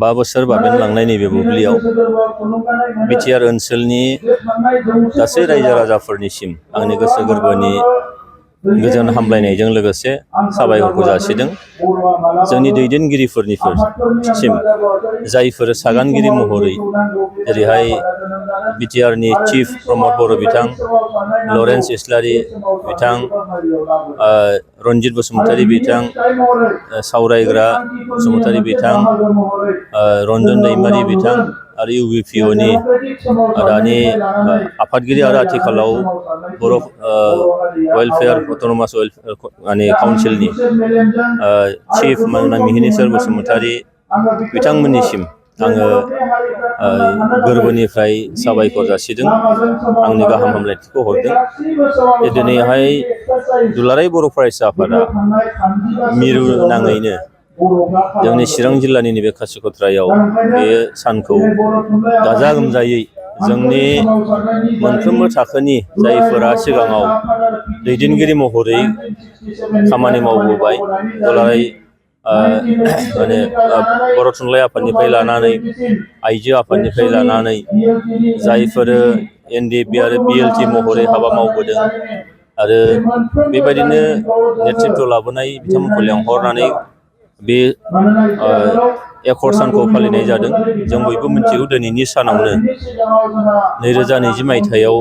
5 बोसोर बाबेनलांनाय नैबे बुब्लियाव बिटिआर ओनसोलनि गासै रायजो राजाफोरनिसिम आंनि गोसो गोरबोनि गोजोन हामलायनायजों लोगोसे साबायखरखौ जासिदों। जोंनि दैदेनगिरिफोरनिसिम जायफोर सागानगिरि महरै जेरैहाय बिटिआरनि चिफ प्रमद बर' बिथां, लरेन्स इस्लारि बिथां, रन्जित बसुमतारी बिथां, सावरायग्रा बसुमतारी बिथां, रन्जन दैमारि बिथां आरो इउबिपिअनि दानि आफादगिरि आरो आथिखालाव बर' वेलफेयार अट'नमास वेलफेयार काउन्सिलनि चिफ मिहिनीश्वर बसुमतारी बिथांमोननिसिम आङो गोरबोनिफ्राय साबायखर जासिदों, आंनि गाहाम हामलायथिखौ हरदों। दिनैहाय दुलाराय बर' फरायसा आफादा मिरु नाङैनो जोंनि चिरां जिल्लानि नैबे खासिक'त्रायाव बे सानखौ गाजा गोमजायै जोंनि मोनफ्रोमबो थाखोनि जायफोरा सिगाङाव दैदेनगिरि महरै खामानि मावबोबाय, दुलाराय बर' थुनलाइ आफादनिफ्राय लानानै आइजो आफादनिफ्राय लानानै जायफोर एनडिएफबि आरो बिएलटि महरै हाबा मावबोदों आरो बेबायदिनो नेतृत्व लाबोनाय बिथांमोनखौ लेंहरनानै बे एकर्ड सानखौ फालिनाय जादों। जों बयबो मिथिगौ दिनैनि सानावनो 2020 मायथाइयाव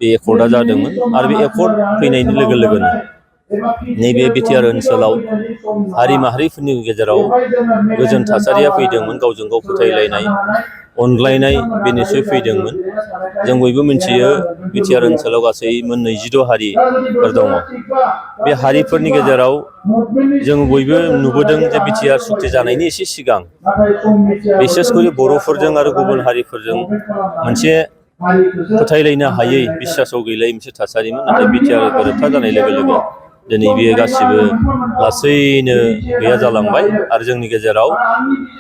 बे एकर्डआ जादोंमोन आरो बे एकर्ड फैनायनि लोगो लोगोनो नैबे बिटिआर ओनसोलाव हारि माहारिफोरनि गेजेराव गोजोन थासारिया फैदोंमोन, गावजों गाव फोथायलायनाय अनज्लायनाय बे निस्सय फैदोंमोन। जों बयबो मिथियो बिटिआर ओनसोलाव गासै मोन 26 हारिफोर दङ। बे हारिफोरनि गेजेराव जों बयबो नुबोदों जे बिटिआर सुक्ति जानायनि एसे सिगां बिसेसकरि बर'फोरजों आरो गुबुन हारिफोरजों मोनसे फोथायलायनो हायै, बिश्वासाव गैलायै मोनसे थासारिमोन। नाथाय बिटिआर गोरोबथा जानाय लोगो लोगो दिनै बेयो गासिबो लासैनो गैया जालांबाय आरो जोंनि गेजेराव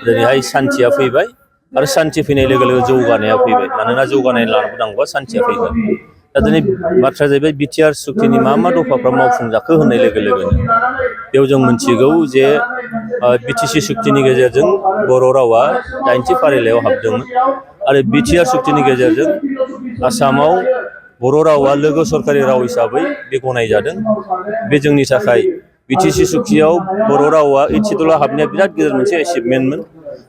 दिनैहाय सान्थिया फैबाय आरो सान्थि फैनाय लोगो लोगो जौगानाया फैबाय। मानोना जौगानाय लाबोनांगौबा सान्थिया फैगोन। दा दिनै बाथ्राया जाहैबाय बिटिआर सुक्तिनि मा दफाफ्रा मावफुंजाखो होननाय लोगो लोगोनो बेयाव जों मिथिगौ जे बिटिसि सुक्तिनि गेजेरजों बर' रावा 80 फारिलाइयाव हाबदोंमोन आरो बिटिआर सुक्तिनि गेजेरजों आसामाव बर' रावा लोगो सरकारि राव हिसाबै बे गनायजादों। बे जोंनि थाखाय बिटिसि सुक्तियाव बर' रावा 8 सिडुलाव हाबनाया बिराद गिदिर मोनसे एचिभमेन्टमोन।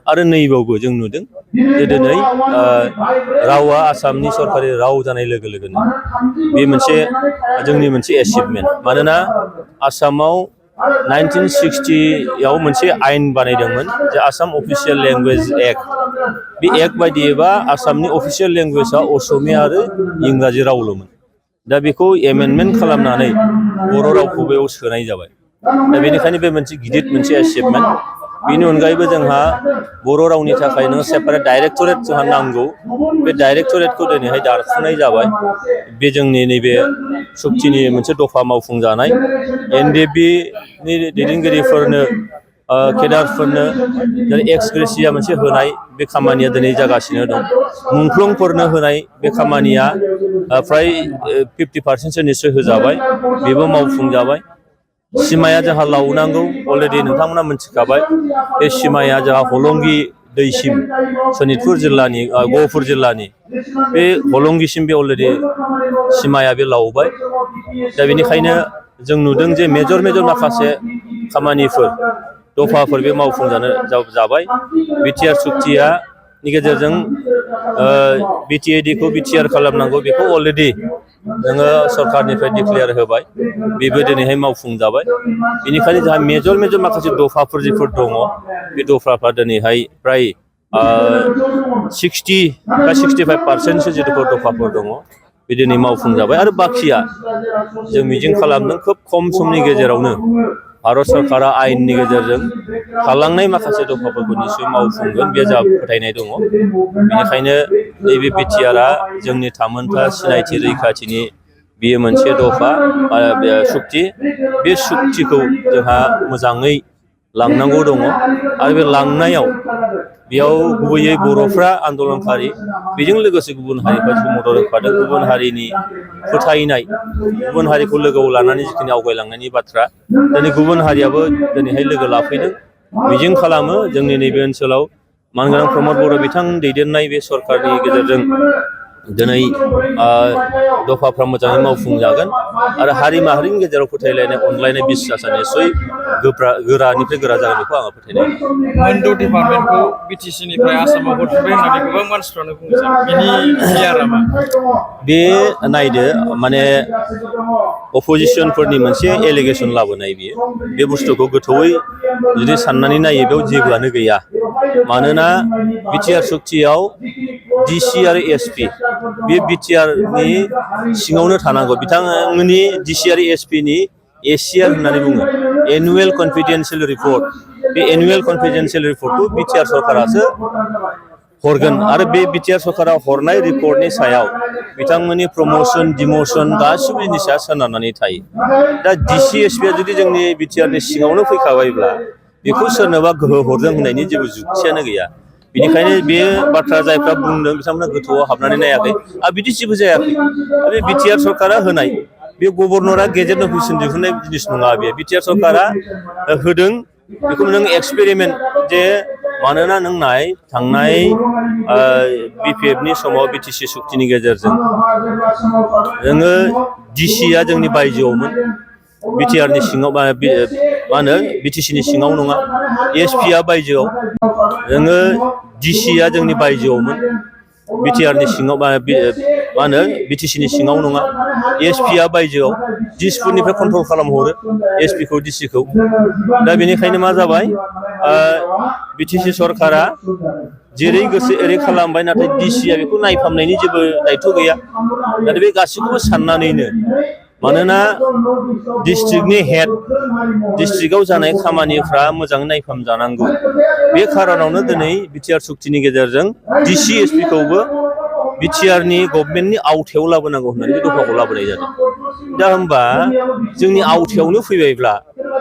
आरो नैबावबो जों नुदों जे दिनै रावा आसामनि सरकारि राव जानाय लोगो लोगोनो बे मोनसे जोंनि मोनसे एचिभमेन्ट। मानोना आसामाव 1960 आव मोनसे आयेन बानायदोंमोन जे आसाम अफिसियेल लेंगुवेज एक्ट। बे एक्ट बायदियैबा आसामनि अफिसियेल लेंगुवेजआ असमिया आरो इंराजि रावल'मोन। दा बेखौ एमेन्डमेन्ट खालामनानै बर' रावखौ बेयाव सोनाय जाबाय। दा बेनिखायनो बे मोनसे गिदिर मोनसे एचिभमेन्ट। बेनि अनगायैबो जोंहा बर' रावनि थाखाय सेपारेट डाइरेक्टरेट जोंहा नांगौ। बे डाइरेक्टरेटखौ दिनैहाय दाफुंनाय जाबाय। बे जोंनि नैबे सुक्तिनि मोनसे दफा मावफुंजानाय। एनडिएफबिनि दैदेनगिरिफोरनो केडारफोरनो एक्स ग्रेसिया मोनसे होनाय बे खामानिया दिनै जागासिनो दं। मुंख्लंफोरनो होनाय बे खामानिया फ्राय 50% निस्सय होजाबाय, बेबो मावफुंजाबाय। सिमाया जोंहा लावनांगौ, अलरेडि नोंथांमोना मिथिखाबाय। बे सिमाया जोंहा हलंगि दैसिम सनितपुर जिल्लानि गहपुर जिल्लानि बे हलंगिसिम बे अलरेडि सिमाया बे लावबाय। दा बेनिखायनो जों नुदों जे मेजर माखासे खामानिफोर दफाफोर बे मावफुंजानो जाबाय। बिटिआर सुक्तिनि गेजेरजों बिटिएडिखौ बिटिआर खालामनांगौ बेखौ अलरेडि नोङो सरकारनिफ्राय डिक्लेयार होबाय, बेबो दिनैहाय मावफुंजाबाय। बेनिखायनो जोंहा मेजर माखासे दफाफोर जिफोर दङ, बे दफाफ्रा दिनैहाय फ्राय 60 बा 65% जिथुफोर दफाफोर दङ बे दिनै मावफुंजाबाय। आरो बाखिया जों मिजिं खालामदों खोब खम समनि गेजेरावनो भारत सरकारा आयेननि गेजेरजों थालांनाय माखासे दफाफोरखौ निस्सय मावफुंगोन, बे जा फोथायनाय दङ। बेनिखायनो नैबे बिटिआरआ जोंनि थामोनथा सिनायथि रैखाथिनि बेयो मोनसे दफा सुक्ति। बे सुक्तिखौ जोंहा मोजाङै लांनांगौ दङ आरो बे लांनायाव बेयाव गुबैयै बर'फ्रा आन्दलनकारि, बेजों लोगोसे गुबुन हारिफ्रा मदद होफादों। गुबुन हारिनि फोथायनाय, गुबुन हारिखौ लोगोआव लानानै जिखिनि आवगायलांनायनि बाथ्रा, दिनै गुबुन हारियाबो दिनैहाय लोगो लाफैदों। मिजिं खालामो जोंनि नैबे ओनसोलाव मानगोनां प्रमद बर' बिथां दैदेननाय बे सरकारनि गेजेरजों दिनै दफाफ्रा मोजाङै मावफुंजागोन आरो हारि माहारिनि गेजेराव फोथायलायनाय अनलायनाय बिसासा निस्सय गोरानिफ्राय गोरा जागोन बेखौ आङो फोथायनाय मोनद' डिपार्टमेन्टखौ बिटिसिनिफ्राय आसामाव हरफिनबाय होननानै गोबां मानसिफ्रानो बुङो बिनि क्लियारा मा बे नायदो माने अपोजिसनफोरनि मोनसे एलिगेसन लाबोनाय बियो बे बुस्थुखौ गोथौयै जुदि साननानै नायो बेयाव जेबोआनो गैया मानोना बिटिआर सुक्तियाव डिसि आरो एसपि बे बिटिआरनि सिङावनो थानांगौ बिथांमोननि डिसि आरो एसपिनि एसिआर होननानै बुङो एनुवेल कनफिडेन्सियेल रिपर्ट बे एनुवेल कनफिडेन्सियेल रिपर्टखौ बिटिआर सरकारासो हरगोन आरो बे बिटिआर सरकारा हरनाय रिपर्टनि सायाव बिथांमोननि प्रमोशन डिमोशन गासिबो जिनिसा सोनारनानै थायो दा डिसि एसपिआ जुदि जोंनि बिटिआरनि सिङावनो फैखाबायब्ला बेखौ सोरनोबा गोहो हरदों होननायनि जेबो जुक्तियानो गैया बेनिखायनो बे बाथ्रा जायफ्रा बुंदों बिथांमोना गोथौआव हाबनानै नायाखै आरो बिदि जेबो जायाखै बे बिटिआर सरकारा होनाय बे गभर्नरा गेजेट नटिफिकेसन दिहुननाय जिनिस नङा बे बिटिआर सरकारा होदों बेखौ नों एक्सपेरिमेन्ट जे मानोना नों नाय थांनाय बिपिएफनि समाव बिटिसि सुक्तिनि गेजेरजों जोङो डिसिआ जोंनि बायजोआवमोन बिटिआरनि सिङाव मा होनो बिटिसिनि सिङाव नङा एसपिआ बायजोआव जोङो डिसिआ जोंनि बायजोआवमोन बिटिआरनि सिङाव मा होनो बिटिसिनि सिङाव नङा एसपिआ बायजोआव दिसपुरनिफ्राय कन्ट्रल खालामहरो एसपिखौ डिसिखौ दा बेनिखायनो मा जाबाय बिटिसि सरकारा जेरै गोसो एरै खालामबाय नाथाय डिसिआ बेखौ नायफामनायनि जेबो दायथ' गैया नाथाय बे गासैखौबो साननानैनो मानोना डिस्ट्रिक्टनि हेड डिस्ट्रिक्टआव जानाय खामानिफ्रा मोजाङै नायफाम जानांगौ बे खारनावनो दिनै बिटिआर सुक्तिनि गेजेरजों डिसि एसपिखौबो बिटिआरनि गभर्नमेन्टनि आवथायाव लाबोनांगौ होननानै बे दफाखौ लाबोनाय जादों दा होमबा जोंनि आवथायावनो फैबायब्ला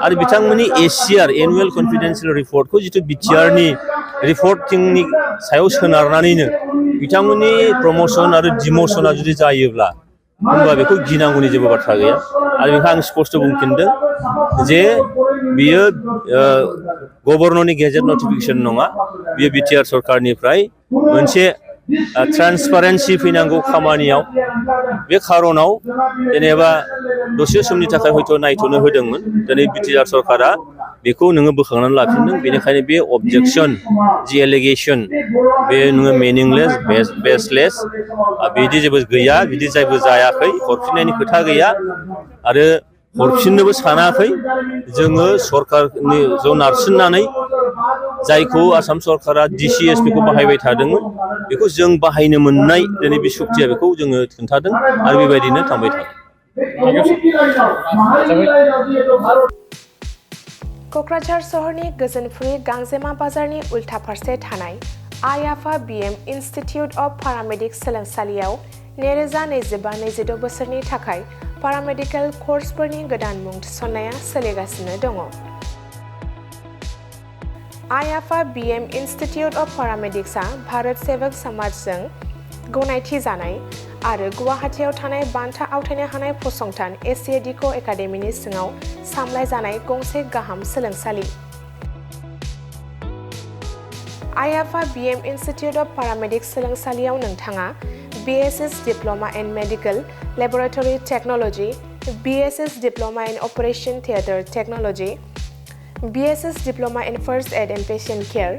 आरो बिथांमोननि एसिआर एनुवेल कनफिडेन्सियेल रिपर्टखौ जिथु बिटिआरनि रिपर्टिंनि सायाव सोनारनानैनो बिथांमोननि प्रमोशन आरो डिमोशना जुदि जायोब्ला होमबा बेखौ गिनांगौनि जेबो बाथ्रा गैया आरो बेखौ आं स्पष्ट बुंफिनदों जे बियो गभर्नरनि गेजेट नटिफिकेसन नङा बियो बिटिआर सरकारनिफ्राय मोनसे ट्रान्सपारेन्सि फैनांगौ खामानियाव बे खारनाव जेनेबा दसे समनि थाखाय हयथ' नायथ'नो होदोंमोन दिनै बिटिआर सरकारा बेखौ नोङो बोखांनानै लाफिनदों बेनिखायनो बे अबजेक्सन जि एलिगेसन बे नोङो मिनिंलेस बेसलेस बिदि जेबो गैया बिदि जेबो जायाखै हरफिननायनि खोथा गैया आरो हरफिननोबो सानाखै जोङो सरकारनि ज' नारसिननानै जायखौ आसाम सरकारा डिसि एसपिखौ बाहायबाय थादोंमोन बेखौ जों बाहायनो मोननाय दिनै बे सुक्तिया बेखौ जोङो खोन्थादों आरो बेबायदिनो थांबाय थागोन क'क्राझार सहरनि गोजोनफुरि गांजेमा बाजारनि उल्था फारसे थानाय आइ आफा बिएम इनस्टिट्युट अफ पारामेडिक्स सोलोंसालियाव 2025-26 बोसोरनि थाखाय पारामेडिकेल कर्सफोरनि गोदान मुं थिसननाया सोलिगासिनो दङ। आइ आफा बिएम इनस्टिट्युट अफ पारामेडिक्सआ भारत सेवक समाजजों गनायथि जानाय आरो गुवाहाटीआव थानाय बान्था आवथायनो हानाय फसंथान एसिएडिक' एकाडेमिनि सिङाव सामलाय जानाय गंसे गाहाम सोलोंसालि। आइ आफा बिएम इनस्टिट्युट अफ पारामेडिक्स सोलोंसालियाव नोंथाङा BSS diploma in medical laboratory technology, BSS diploma in operation theatre technology, BSS diploma in first aid and patient care,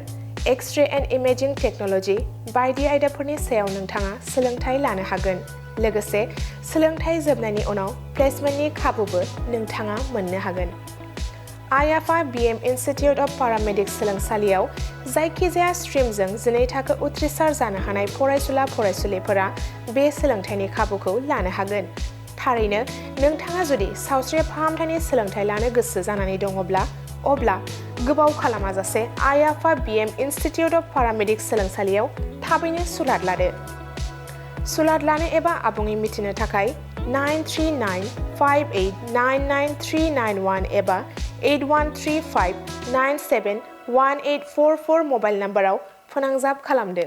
x-ray and imaging technology बायदि आयदाफोरनि सायाव नोंथाङा सोलोंथाय लानो हागोन। लोगोसे सोलोंथाय जोबनायनि उनाव प्लेसमेन्टनि खाबुबो नोंथाङा मोननो हागोन। आइ आफा बिएम इनस्टिट्युट अफ पारामेडिक्स सोलोंसालियाव जायखिजाया स्ट्रिमजों 12 थाखो उथ्रिसार जानो हानाय फरायसुला-फरायसुलिफोरा बे सोलोंथायनि खाबुखौ लानो हागोन। थारैनो नोंथाङा जुदि सावस्रि फाहामथायनि सोलोंथाय लानो गोसो जानानै दङब्ला अब्ला गोबाव खालामाजासे आइ आफा बिएम इनस्टिट्युट अफ पारामेडिक्स सोलोंसालियाव थाबैनो सुलाद लादो। सुलाद लानो एबा आबुङै मिथिनो थाखाय 9395899391 एबा 8135971844 मबाइल नाम्बाराव फोनांजाब खालामदो।